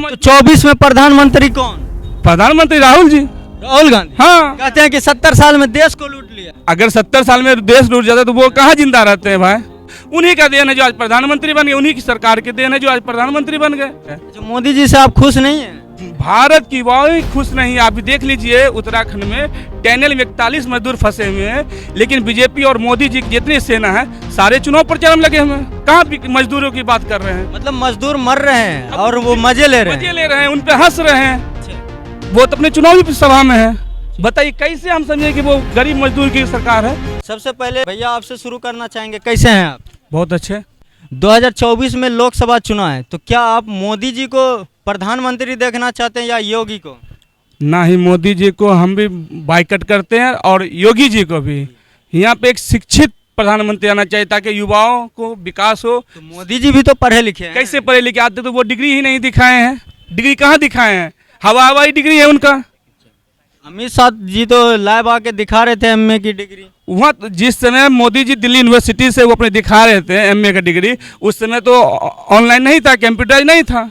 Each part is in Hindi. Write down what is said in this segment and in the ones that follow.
तो 24 में प्रधानमंत्री कौन? प्रधानमंत्री राहुल जी। राहुल गांधी। हाँ, कहते हैं कि 70 साल में देश को लूट लिया। अगर 70 साल में देश लूट जाता तो वो कहाँ जिंदा रहते हैं भाई? उन्हीं का देन है जो आज प्रधानमंत्री बन गए, उन्हीं की सरकार के देन है जो आज प्रधानमंत्री बन गए। जो मोदी जी से आप खुश नहीं है? भारत की वायु खुश नहीं। आप भी देख लीजिए, उत्तराखंड में टनल में 41 मजदूर फंसे हुए हैं, लेकिन बीजेपी और मोदी जी की जितनी सेना है सारे चुनाव प्रचार में लगे हुए हैं। कहाँ मजदूरों की बात कर रहे हैं? मतलब मजदूर मर रहे हैं और वो मजे ले रहे हैं, उन पे हंस रहे हैं। वो तो अपने चुनावी सभा में है। बताइए कैसे हम समझे कि वो गरीब मजदूर की सरकार है? सबसे पहले भैया आपसे शुरू करना चाहेंगे, कैसे हैं आप? बहुत अच्छे। 2024 में लोकसभा चुनाव है, तो क्या आप मोदी जी को प्रधानमंत्री देखना चाहते हैं या योगी को? ना ही मोदी जी को हम भी बाइकआउट करते हैं और योगी जी को भी। यहाँ पे एक शिक्षित प्रधानमंत्री आना चाहिए ताकि युवाओं को विकास हो। तो मोदी जी भी तो पढ़े लिखे हैं। कैसे पढ़े लिखे आते? तो वो डिग्री ही नहीं दिखाए हैं। डिग्री कहाँ दिखाए हैं? हवाई डिग्री है उनका। अमित शाह जी तो लाइव आके दिखा रहे थे एमए की डिग्री। वहाँ जिस समय मोदी जी दिल्ली यूनिवर्सिटी से वो अपने दिखा रहे थे एमए का डिग्री, उस समय तो ऑनलाइन नहीं था, कंप्यूटराइज नहीं था।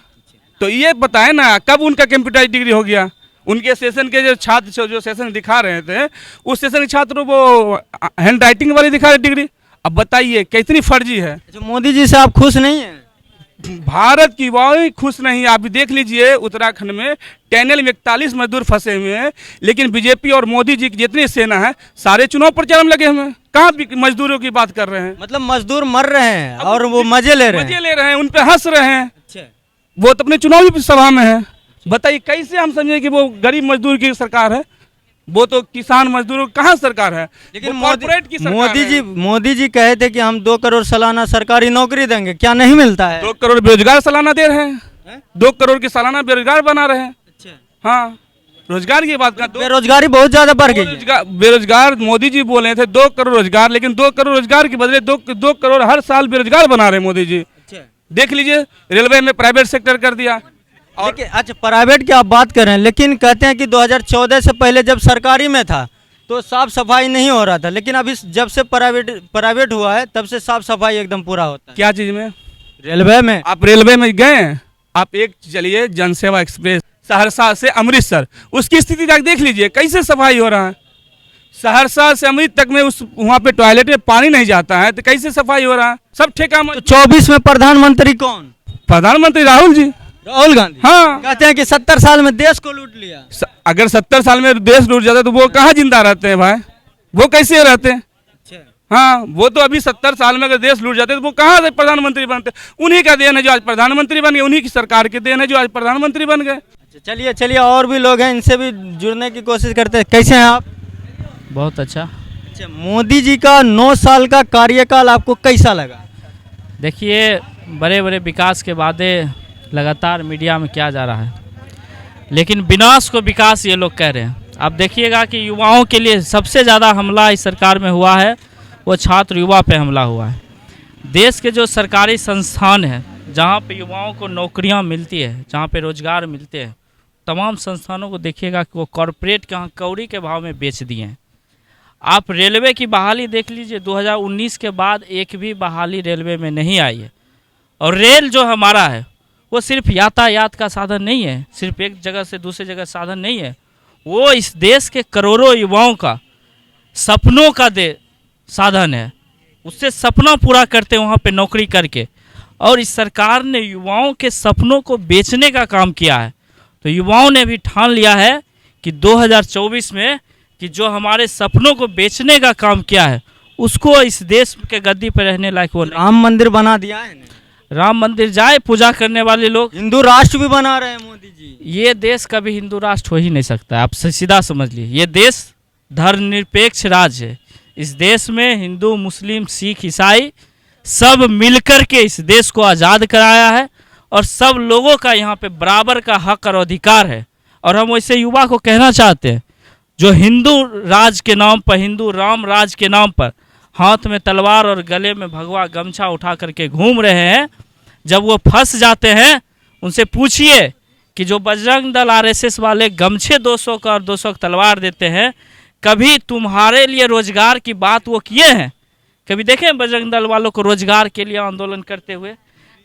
तो ये बताए ना कब उनका कंप्यूटराइज डिग्री हो गया? उनके सेशन के जो छात्र जो सेशन दिखा रहे थे, उस सेशन के छात्रों वो हैंड राइटिंग वाली दिखा रहे डिग्री। अब बताइए कितनी फर्जी है। जो मोदी जी से आप खुश नहीं है? भारत की वायु खुश नहीं। आप भी देख लीजिए, उत्तराखंड में टनल में 41 मजदूर फंसे हुए हैं, लेकिन बीजेपी और मोदी जी की जितनी सेना है सारे चुनाव प्रचार में लगे हुए हैं। कहाँ मजदूरों की बात कर रहे हैं? मतलब मजदूर मर रहे हैं और वो मजे ले रहे हैं, उन पे हंस रहे हैं। वो तो अपने चुनावी सभा में है। बताइए कैसे हम समझे कि वो गरीब मजदूर की सरकार है? वो तो किसान मजदूरों की कहाँ सरकार है? लेकिन कॉर्पोरेट की सरकार है। मोदी जी कहे थे कि हम 2 करोड़ सालाना सरकारी नौकरी देंगे, क्या नहीं मिलता है? 2 करोड़ बेरोजगार सालाना दे रहे हैं। 2 करोड़ की सालाना बेरोजगार बना रहे हैं। हाँ, रोजगार की बात कर। बेरोजगारी बहुत ज्यादा बढ़ गई है। बेरोजगार मोदी जी बोले थे 2 करोड़ रोजगार, लेकिन 2 करोड़ रोजगार के बदले 2 करोड़ हर साल बेरोजगार बना रहे मोदी जी। देख लीजिए, रेलवे में प्राइवेट सेक्टर कर दिया। और अच्छा, प्राइवेट की आप बात कर रहे हैं, लेकिन कहते हैं कि 2014 से पहले जब सरकारी में था तो साफ सफाई नहीं हो रहा था, लेकिन अभी जब से प्राइवेट हुआ है तब से साफ सफाई एकदम पूरा होता है। क्या चीज में? रेलवे में। आप रेलवे में गए हैं? आप एक चलिए जनसेवा एक्सप्रेस सहरसा से अमृतसर, उसकी स्थिति जाकर देख लीजिए कैसे सफाई हो रहा है। सहरसा से अमृत तक में उस वहाँ पे टॉयलेट में पानी नहीं जाता है, तो कैसे सफाई हो रहा है? सब ठेका। तो 24 में प्रधानमंत्री कौन? प्रधानमंत्री राहुल जी। राहुल गांधी। हाँ, कहते हैं कि 70 साल में देश को लूट लिया। अगर 70 साल में देश लूट जाता तो वो कहाँ जिंदा रहते हैं भाई? वो कैसे रहते हैं? हाँ, वो तो अभी 70 साल में अगर देश लूट जाते तो वो कहाँ से प्रधानमंत्री बनते? उन्हीं का देन है जो आज प्रधानमंत्री बन गए, उन्हीं की सरकार के देन है जो आज प्रधानमंत्री बन गए। चलिए और भी लोग हैं, इनसे भी जुड़ने की कोशिश करते हैं। कैसे हैं आप? बहुत अच्छा। अच्छा, मोदी जी का 9 साल का कार्यकाल आपको कैसा लगा? देखिए, बड़े बड़े विकास के वादे लगातार मीडिया में किया जा रहा है, लेकिन विनाश को विकास ये लोग कह रहे हैं। आप देखिएगा कि युवाओं के लिए सबसे ज़्यादा हमला इस सरकार में हुआ है, वो छात्र युवा पे हमला हुआ है। देश के जो सरकारी संस्थान हैं जहाँ पे युवाओं को नौकरियाँ मिलती है, जहाँ पे रोजगार मिलते हैं, तमाम संस्थानों को देखिएगा कि वो कॉरपोरेट के यहाँ कौड़ी के भाव में बेच दिए हैं। आप रेलवे की बहाली देख लीजिए, 2019 के बाद एक भी बहाली रेलवे में नहीं आई है। और रेल जो हमारा है वो सिर्फ यातायात का साधन नहीं है, सिर्फ एक जगह से दूसरी जगह साधन नहीं है, वो इस देश के करोड़ों युवाओं का सपनों का साधन है। उससे सपना पूरा करते हैं वहाँ पे नौकरी करके। और इस सरकार ने युवाओं के सपनों को बेचने का काम किया है। तो युवाओं ने भी ठान लिया है कि 2024 में कि जो हमारे सपनों को बेचने का काम किया है उसको इस देश के गद्दी पर रहने लायक वो राम मंदिर बना दिया है। राम मंदिर जाए पूजा करने वाले लोग, हिंदू राष्ट्र भी बना रहे हैं मोदी जी। ये देश कभी हिंदू राष्ट्र हो ही नहीं सकता। आप सीधा समझ लीजिए, ये देश धर्मनिरपेक्ष राज्य है। इस देश में हिंदू, मुस्लिम, सिख, ईसाई सब मिलकर के इस देश को आज़ाद कराया है और सब लोगों का यहाँ पे बराबर का हक और अधिकार है। और हम वैसे युवा को कहना चाहते हैं, जो हिंदू राज के नाम पर, हिंदू राम राज के नाम पर हाथ में तलवार और गले में भगवा गमछा उठा करके घूम रहे हैं, जब वो फंस जाते हैं उनसे पूछिए कि जो बजरंग दल आरएसएस वाले गमछे 200 का और 200 का तलवार देते हैं, कभी तुम्हारे लिए रोजगार की बात वो किए हैं? कभी देखें बजरंग दल वालों को रोजगार के लिए आंदोलन करते हुए?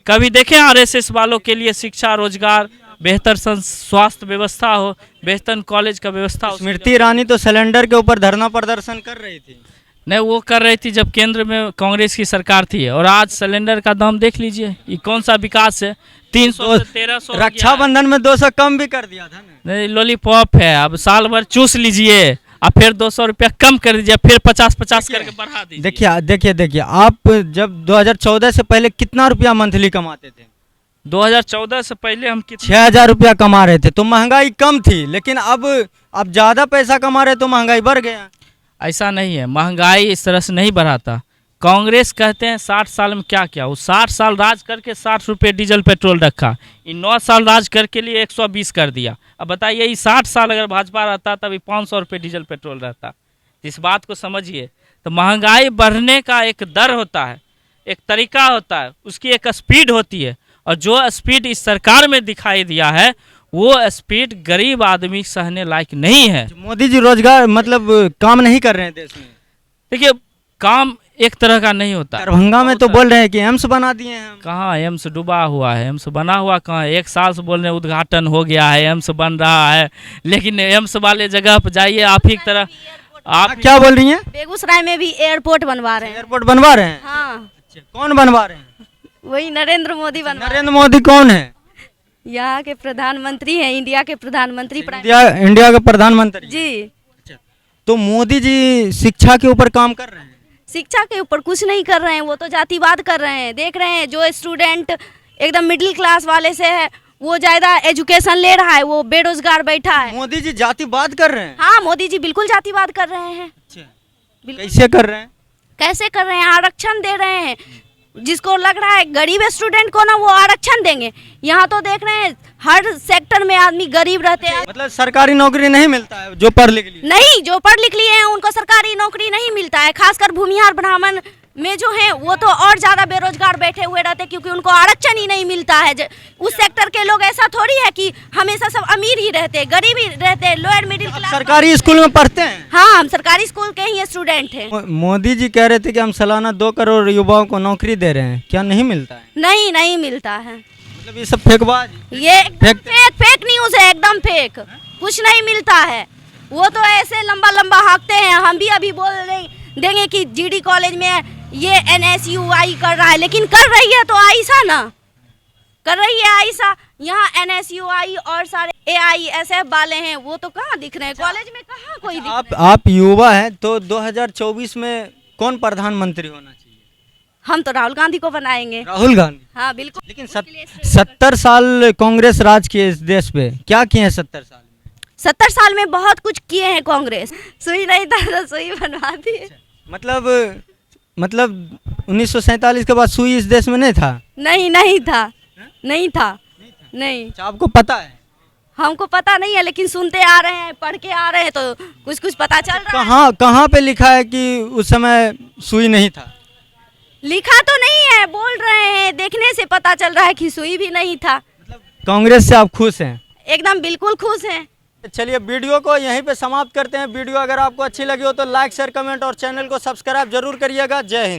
कभी देखें आरएसएस वालों के लिए शिक्षा, रोजगार बेहतर स्वास्थ्य व्यवस्था हो, बेहतर कॉलेज का व्यवस्था हो। स्मृति ईरानी तो सिलेंडर के ऊपर धरना प्रदर्शन कर रही थी। नहीं, वो कर रही थी जब केंद्र में कांग्रेस की सरकार थी, और आज सिलेंडर का दाम देख लीजिए, ये कौन सा विकास है। 300 से 1300 रक्षाबंधन में 200 कम भी कर दिया था ना। नहीं, लॉलीपॉप है, अब साल भर चूस लीजिए और फिर 200 रुपया कम कर दीजिए, फिर 50-50 करके बढ़ा दीजिए। देखिए आप जब 2014 से पहले कितना रुपया मंथली कमाते थे? 2014 से पहले हम कितने 6000 रुपया कमा रहे थे, तो महंगाई कम थी। लेकिन अब ज़्यादा पैसा कमा रहे तो महंगाई बढ़ गया। ऐसा नहीं है, महंगाई इस तरह से नहीं बढ़ाता। कांग्रेस कहते हैं 60 साल में क्या किया, वो 60 साल राज करके 60 रुपये डीजल पेट्रोल रखा, इन 9 साल राज करके लिए 120 कर दिया। अब बताइए, ये 60 साल अगर भाजपा रहता तभी 500 रुपये डीजल पेट्रोल रहता। इस बात को समझिए। तो महंगाई बढ़ने का एक दर होता है, एक तरीका होता है, उसकी एक स्पीड होती है, और जो स्पीड इस सरकार में दिखाई दिया है वो स्पीड गरीब आदमी सहने लायक नहीं है। मोदी जी रोजगार मतलब काम नहीं कर रहे हैं देश में। देखिए, काम एक तरह का नहीं होता। दरभंगा में तो बोल रहे हैं कि एम्स बना दिए हैं हम। कहाँ एम्स डूबा हुआ है, एम्स बना हुआ कहाँ? 1 साल से बोल रहे हैं उद्घाटन हो गया है, एम्स बन रहा है, लेकिन एम्स वाले जगह पर जाइए आप ही की तरह। आप क्या बोल रही हैं? बेगूसराय में भी एयरपोर्ट बनवा रहे हैं। एयरपोर्ट बनवा रहे हैं? हाँ, अच्छा, कौन बनवा रहे हैं? वही नरेंद्र मोदी बनवा। नरेंद्र मोदी कौन है? यहाँ के प्रधानमंत्री हैं, इंडिया के प्रधानमंत्री। इंडिया के प्रधानमंत्री जी। तो मोदी जी शिक्षा के ऊपर काम कर रहे हैं? शिक्षा के ऊपर कुछ नहीं कर रहे हैं, वो तो जातिवाद कर रहे हैं। देख रहे हैं, जो स्टूडेंट एकदम मिडिल क्लास वाले से है वो ज्यादा एजुकेशन ले रहा है, वो बेरोजगार बैठा है। मोदी जी जातिवाद कर रहे हैं? हाँ, मोदी जी बिल्कुल जातिवाद कर रहे हैं। कैसे कर रहे हैं? कैसे कर रहे हैं? आरक्षण दे रहे हैं। जिसको लग रहा है गरीब स्टूडेंट को ना वो आरक्षण देंगे, यहाँ तो देख रहे हैं हर सेक्टर में आदमी गरीब रहते हैं। मतलब सरकारी नौकरी नहीं मिलता है जो पढ़ लिख लिए? नहीं, जो पढ़ लिख लिए हैं उनको सरकारी नौकरी नहीं मिलता है। खासकर भूमिहार ब्राह्मण में जो है वो तो और ज्यादा बेरोजगार बैठे हुए रहते हैं, क्योंकि उनको आरक्षण ही नहीं मिलता है। उस सेक्टर के लोग ऐसा थोड़ी है कि हमेशा सब अमीर ही रहते हैं, गरीब ही रहते हैं, लोअर मिडिल क्लास। सरकारी स्कूल में पढ़ते हैं? हाँ, हम सरकारी स्कूल के ही स्टूडेंट हैं। मोदी जी कह रहे थे कि हम सालाना 2 करोड़ युवाओं को नौकरी दे रहे हैं, क्या नहीं मिलता है? नहीं, नहीं मिलता है। मतलब ये सब फेकबाज, ये फेक न्यूज है, एकदम फेक। कुछ नहीं मिलता है। वो तो ऐसे लंबा लंबा हाँकते हैं। हम भी अभी बोल देंगे कि जीडी कॉलेज में ये NSUI कर रहा है, लेकिन कर रही है तो आयशा ना कर रही है। आयशा यहाँ NSUI और सारे AISF वाले हैं, वो तो कहाँ दिख रहे हैं कॉलेज में? कहाँ कोई दिख रहे हैं? आप युवा हैं तो 2024 में कौन प्रधानमंत्री होना चाहिए? हम तो राहुल गांधी को बनाएंगे। राहुल गांधी? हाँ, बिल्कुल। लेकिन 70 साल कांग्रेस राज किए इस देश पे, क्या किए हैं 70 साल में? 70 साल में बहुत कुछ किए हैं कांग्रेस। सुई नहीं था तो सुई बनवा दी। मतलब 1947 के बाद सुई इस देश में नहीं था? नहीं था। नहीं। अच्छा, आपको पता है? हमको पता नहीं है, लेकिन सुनते आ रहे हैं, पढ़ के आ रहे हैं, तो कुछ पता चल रहा है। कहाँ पे लिखा है कि उस समय सुई नहीं था? लिखा तो नहीं है, बोल रहे हैं, देखने से पता चल रहा है कि सुई भी नहीं था। कांग्रेस से आप खुश हैं? एकदम बिल्कुल खुश हैं। चलिए वीडियो को यहीं पे समाप्त करते हैं। वीडियो अगर आपको अच्छी लगी हो तो लाइक शेयर कमेंट और चैनल को सब्सक्राइब जरूर करिएगा। जय हिंद।